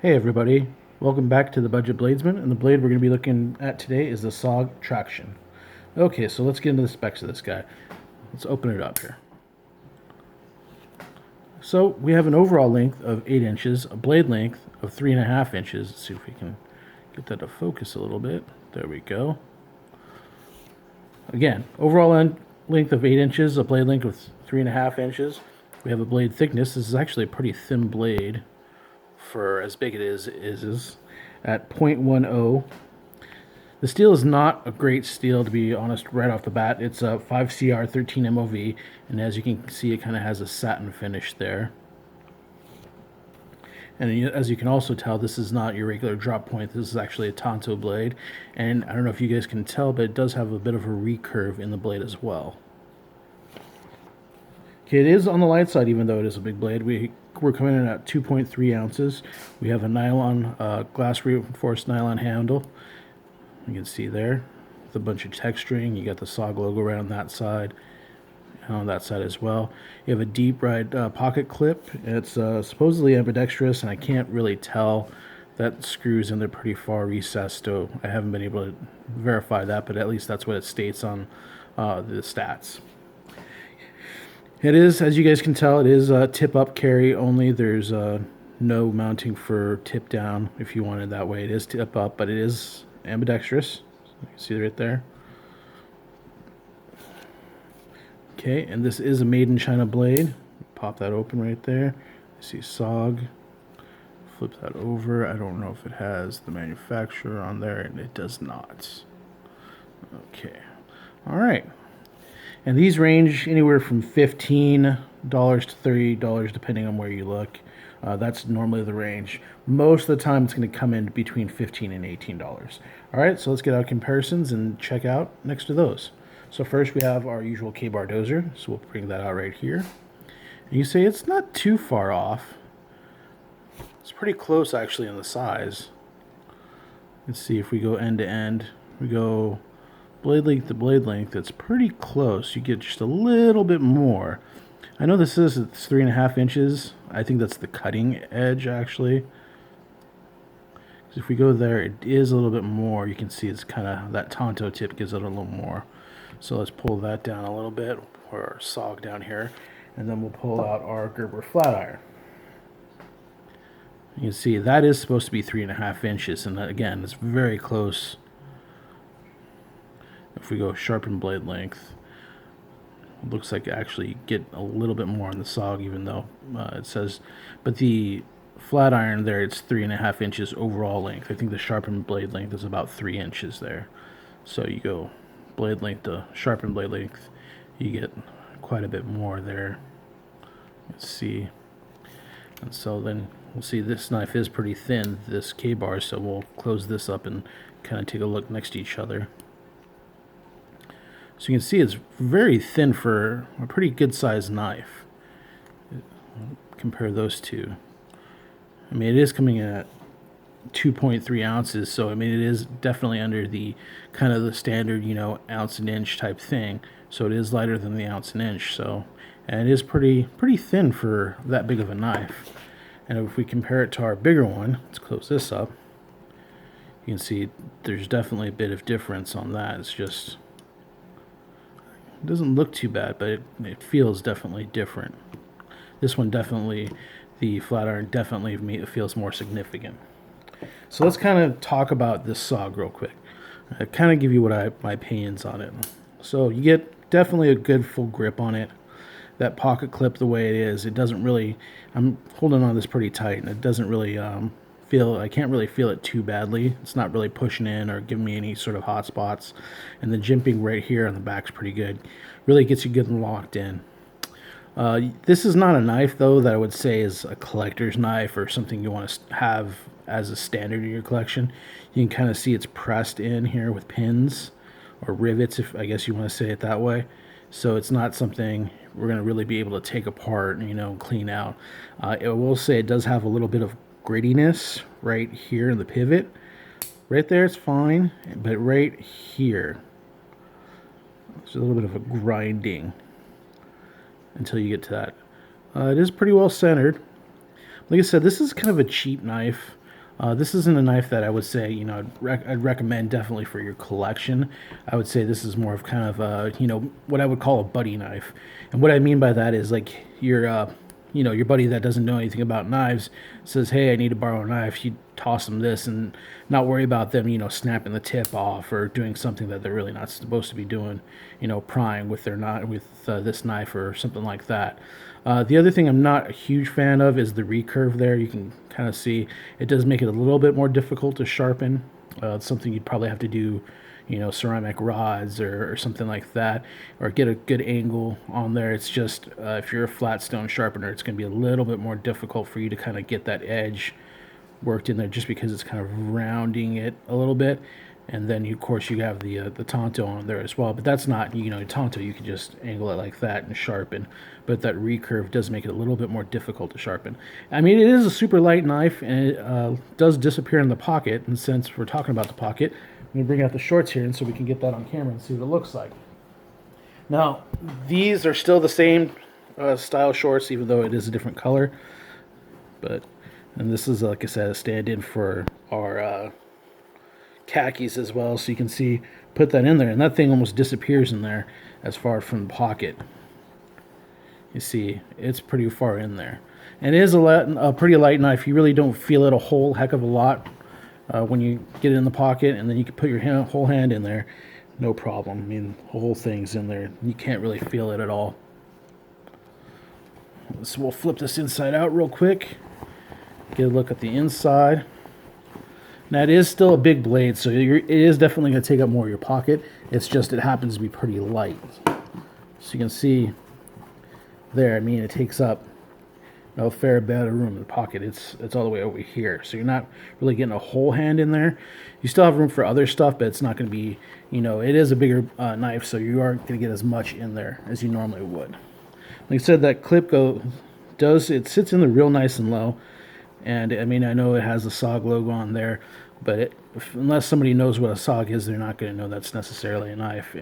Hey everybody, welcome back to the Budget Bladesman, and the blade we're going to be looking at today is the SOG Traction. Okay, so let's get into the specs of this guy. Let's open it up here. So we have an overall length of 8 inches, a blade length of 3.5 inches. Let's see if we can get that to focus a little bit. There we go. Again, overall length of 8 inches, a blade length of 3.5 inches. We have a blade thickness. This is actually a pretty thin blade for as big it is at 0.10. The steel is not a great steel, to be honest, right off the bat. It's a 5CR 13 MOV, and as you can see, it kind of has a satin finish there. And as you can also tell, this is not your regular drop point. This is actually a tanto blade, and I don't know if you guys can tell, but it does have a bit of a recurve in the blade as well. Okay, it is on the light side, even though it is a big blade. We're coming in at 2.3 ounces. We have a nylon, glass reinforced nylon handle. You can see there, with a bunch of texturing. You got the SOG logo around that side, and on that side as well. You have a deep ride pocket clip. It's supposedly ambidextrous, and I can't really tell. That screws in there pretty far recessed, so I haven't been able to verify that, but at least that's what it states on the stats. It is, as you guys can tell, it is tip up carry only. There's no mounting for tip down if you want it that way. It is tip up, but it is ambidextrous. You can see right there. Okay, and this is a made in China blade. Pop that open right there. You see SOG. Flip that over. I don't know if it has the manufacturer on there, and it does not. Okay, all right. And these range anywhere from $15 to $30, depending on where you look. That's normally the range. Most of the time, it's going to come in between $15 and $18. All right, so let's get our comparisons and check out next to those. So first, we have our usual K-bar dozer. So we'll bring that out right here. And you say it's not too far off. It's pretty close, actually, in the size. Let's see if we go end to end. We go blade length to blade length, it's pretty close. You get just a little bit more. I know it's 3.5 inches. I think that's the cutting edge, actually. If we go there, it is a little bit more. You can see it's kind of, that tanto tip gives it a little more. So let's pull that down a little bit, or our SOG down here, and then we'll pull out our Gerber flat iron. You can see that is supposed to be 3.5 inches, and again, it's very close. If we go sharpened blade length, it looks like actually get a little bit more on the SOG, even though it says, but the flat iron there, it's 3.5 inches overall length. I think the sharpened blade length is about 3 inches there. So you go blade length to sharpened blade length, you get quite a bit more there. Let's see. And so then we'll see this knife is pretty thin, this K-bar, so we'll close this up and kind of take a look next to each other. So you can see it's very thin for a pretty good sized knife. Compare those two. I mean, it is coming in at 2.3 ounces, so I mean, it is definitely under the kind of the standard, you know, ounce and inch type thing. So it is lighter than the ounce and inch. So, and it is pretty thin for that big of a knife. And if we compare it to our bigger one, let's close this up. You can see there's definitely a bit of difference on that. It's just, it doesn't look too bad, but it feels definitely different. This one definitely, the flat iron definitely feels more significant. So let's kind of talk about this SOG real quick. I kind of give you what my opinions on it. So you get definitely a good full grip on it. That pocket clip, the way it is, it doesn't really, I'm holding on this pretty tight, and it doesn't really I can't really feel it too badly. It's not really pushing in or giving me any sort of hot spots. And the jimping right here on the back's pretty good. Really gets you good and locked in. This is not a knife, though, that I would say is a collector's knife or something you want to have as a standard in your collection. You can kind of see it's pressed in here with pins or rivets, if I guess you want to say it that way. So it's not something we're going to really be able to take apart and, you know, clean out. I will say it does have a little bit of grittiness right here in the pivot. Right there it's fine, but right here there's a little bit of a grinding until you get to that. It is pretty well centered. Like I said, this is kind of a cheap knife. This isn't a knife that I would say, you know, I'd recommend definitely for your collection. I would say this is more of kind of a, you know, what I would call a buddy knife. And what I mean by that is like you know, your buddy that doesn't know anything about knives says, hey, I need to borrow a knife. You toss them this and not worry about them, you know, snapping the tip off or doing something that they're really not supposed to be doing, you know, prying with their this knife or something like that. The other thing I'm not a huge fan of is the recurve there. You can kind of see it does make it a little bit more difficult to sharpen. It's something you'd probably have to do, you know, ceramic rods or something like that, or get a good angle on there. It's just if you're a flat stone sharpener, it's going to be a little bit more difficult for you to kind of get that edge worked in there, just because it's kind of rounding it a little bit. And then of course you have the Tonto on there as well, but that's not, you know, Tonto you can just angle it like that and sharpen, but that recurve does make it a little bit more difficult to sharpen. I mean, it is a super light knife, and it does disappear in the pocket. And since we're talking about the pocket, I'm going to bring out the shorts here, and so we can get that on camera and see what it looks like. Now, these are still the same style shorts, even though it is a different color. And this is, like I said, a stand-in for our khakis as well, so you can see, put that in there, and that thing almost disappears in there as far from the pocket. You see, it's pretty far in there, and it is a pretty light knife. You really don't feel it a whole heck of a lot when you get it in the pocket, and then you can put your whole hand in there, no problem. I mean, the whole thing's in there. You can't really feel it at all. So we'll flip this inside out real quick, get a look at the inside. Now, it is still a big blade, so it is definitely going to take up more of your pocket. It's just it happens to be pretty light. So you can see there, I mean, it takes up a fair bit of room in the pocket. It's all the way over here, so you're not really getting a whole hand in there. You still have room for other stuff, but it's not going to be, you know, it is a bigger knife, so you aren't going to get as much in there as you normally would. Like I said, that clip it sits in there real nice and low. And I mean, I know it has the SOG logo on there, but unless somebody knows what a SOG is, they're not going to know that's necessarily a knife.